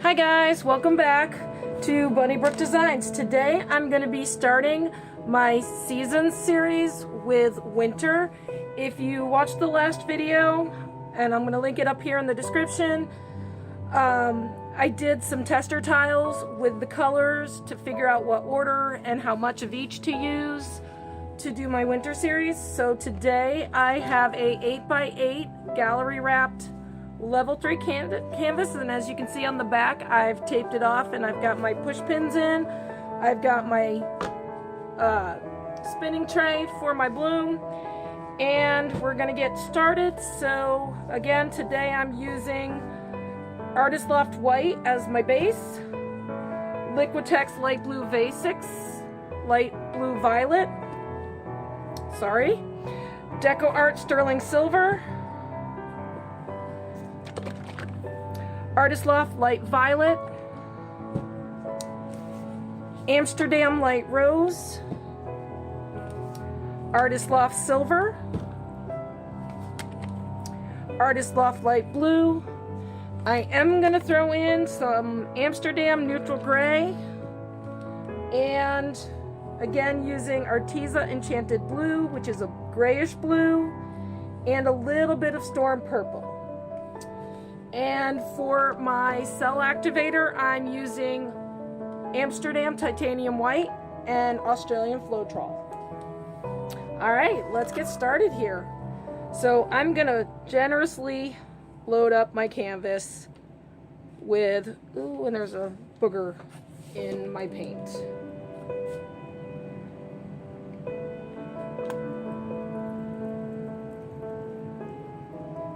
Hi guys, welcome back to Bunnybrook Designs. Today I'm going to be starting my season series with winter. If you watched the last video, and I'm going to link it up here in the description, I did some tester tiles with the colors to figure out what order and how much of each to use to do my winter series. So today I have a 8x8 gallery wrapped level 3 canvas, and as you can see on the back, I've taped it off and I've got my push pins in. I've got my spinning tray for my bloom, and we're gonna get started. So again, today I'm using Artist Loft White as my base, Liquitex Light Blue Basics, Light Blue Violet, Deco Art Sterling Silver, Artist Loft Light Violet, Amsterdam Light Rose, Artist Loft Silver, Artist Loft Light Blue. I am going to throw in some Amsterdam Neutral Gray, and again using Arteza Enchanted Blue, which is a grayish blue, and a little bit of Storm Purple. And for my cell activator, I'm using Amsterdam Titanium White and Australian Floetrol. Alright, let's get started here. So I'm going to generously load up my canvas with, ooh, and there's a booger in my paint.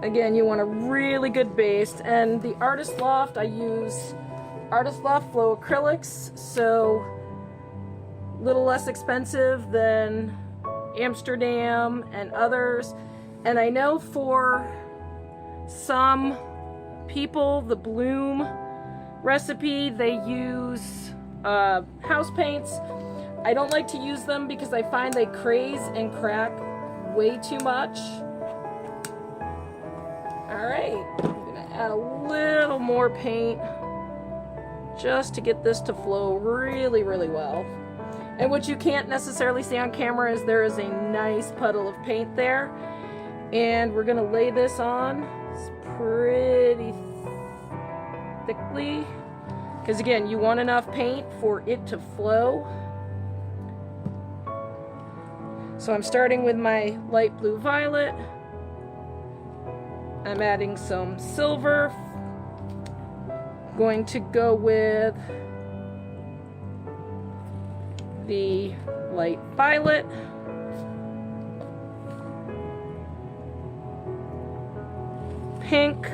Again, you want a really good base, and the Artist Loft, I use Artist Loft Flow Acrylics, so a little less expensive than Amsterdam and others. And I know for some people, the Bloom recipe, they use house paints. I don't like to use them because I find they craze and crack way too much. Alright, I'm going to add a little more paint just to get this to flow really, really well. And what you can't necessarily see on camera is there is a nice puddle of paint there. And we're going to lay this on pretty thickly, because again, you want enough paint for it to flow. So I'm starting with my light blue violet. I'm adding some silver. Going to go with the light violet. Pink.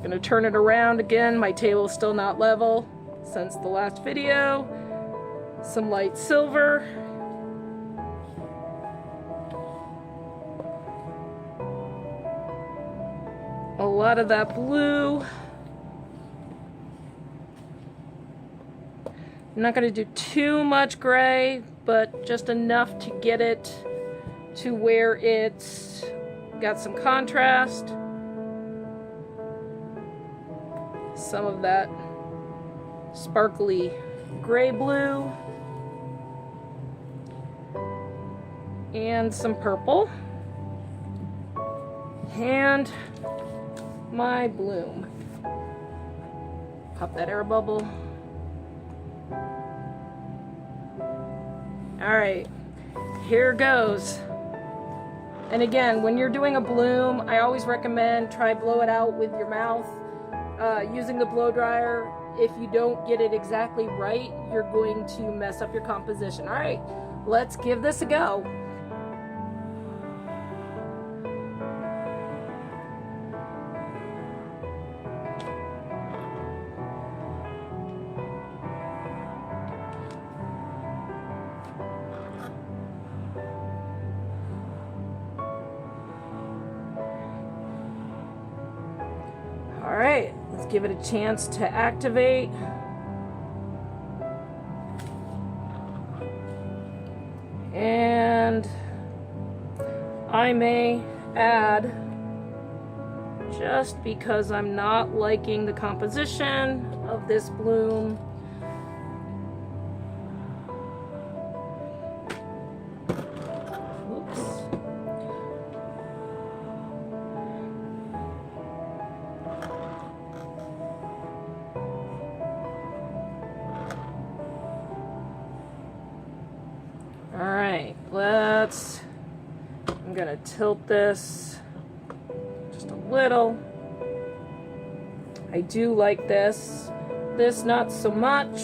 Gonna turn it around again. My table is still not level since the last video. Some light silver. A lot of that blue. I'm not going to do too much gray, but just enough to get it to where it's got some contrast. Some of that sparkly gray blue. And some purple. And my bloom. Pop that air bubble. Alright, here goes. And again, when you're doing a bloom, I always recommend try blow it out with your mouth using the blow dryer. If you don't get it exactly right, you're going to mess up your composition. Alright, let's give this a go. Alright, let's give it a chance to activate. And I may add just because I'm not liking the composition of this bloom. Oops. All right, I'm gonna tilt this just a little. I do like this not so much,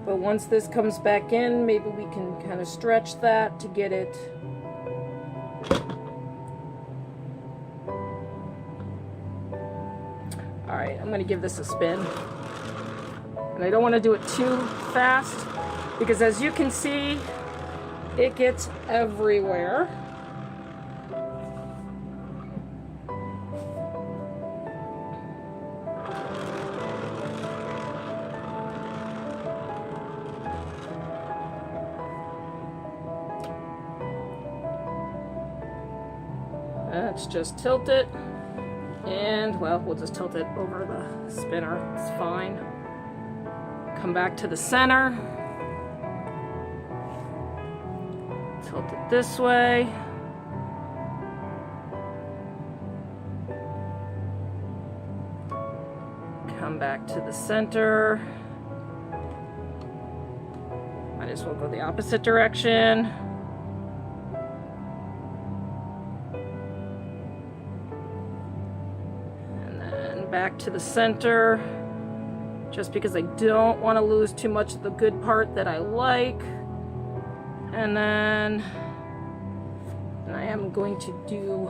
but once this comes back in, maybe we can kind of stretch that to get it. All right, I'm gonna give this a spin. And I don't wanna do it too fast because as you can see, it gets everywhere. Let's just tilt it, and well, we'll just tilt it over the spinner, it's fine. Come back to the center, tilt it this way. Come back to the center. Might as well go the opposite direction. Back to the center, just because I don't want to lose too much of the good part that I like. And then I am going to do,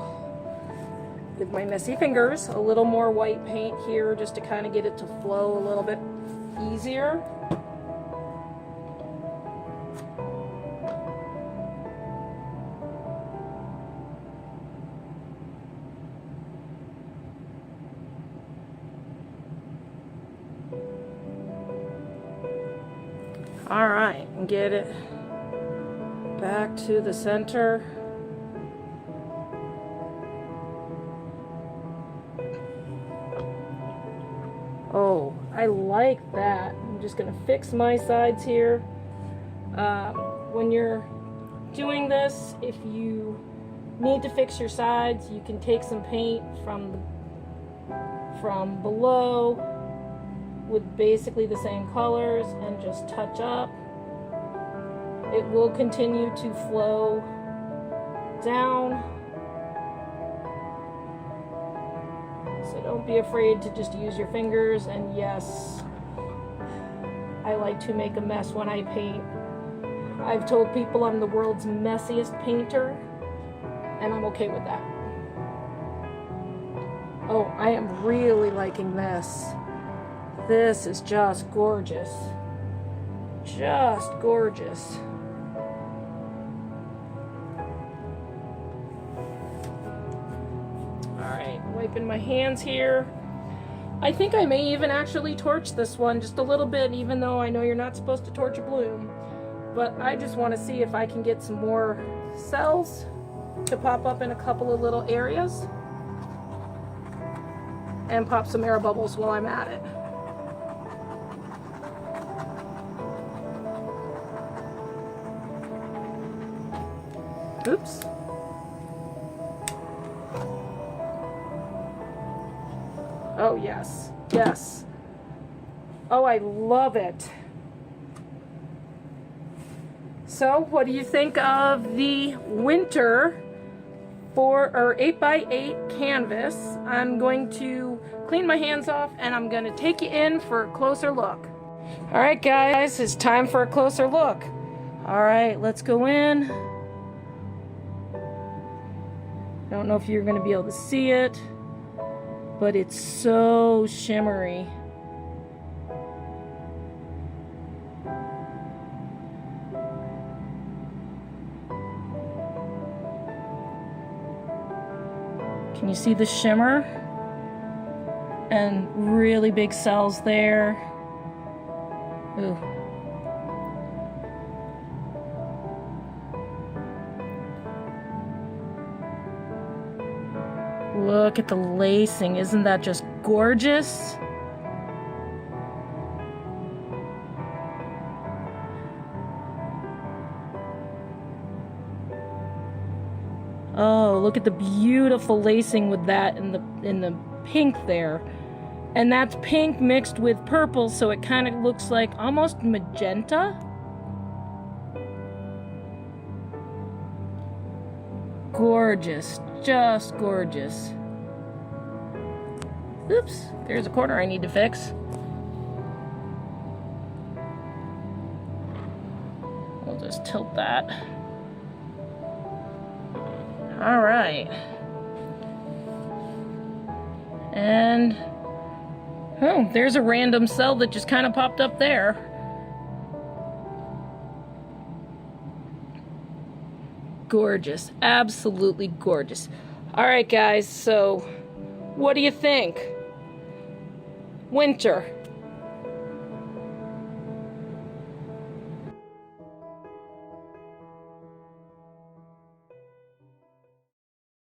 with my messy fingers, a little more white paint here just to kind of get it to flow a little bit easier. All right, and get it back to the center. Oh, I like that. I'm just gonna fix my sides here. When you're doing this, if you need to fix your sides, you can take some paint from below with basically the same colors and just touch up. It will continue to flow down. So don't be afraid to just use your fingers. And yes, I like to make a mess when I paint. I've told people I'm the world's messiest painter, and I'm okay with that. Oh, I am really liking this. This is just gorgeous. Just gorgeous. Alright, wiping my hands here. I think I may even actually torch this one just a little bit, even though I know you're not supposed to torch a bloom. But I just want to see if I can get some more cells to pop up in a couple of little areas. And pop some air bubbles while I'm at it. Oops. Oh, yes. Yes. Oh, I love it. So, what do you think of the winter 8x8 canvas? I'm going to clean my hands off and I'm going to take you in for a closer look. All right, guys, it's time for a closer look. All right, let's go in. I don't know if you're going to be able to see it, but it's so shimmery. Can you see the shimmer? And really big cells there. Ooh. Look at the lacing. Isn't that just gorgeous? Oh, look at the beautiful lacing with that in the pink there. And that's pink mixed with purple, so it kind of looks like almost magenta. Gorgeous, just gorgeous. Oops, there's a corner I need to fix. We'll just tilt that. All right. And, oh, there's a random cell that just kind of popped up there. Gorgeous, absolutely gorgeous. All right, guys, so what do you think? Winter.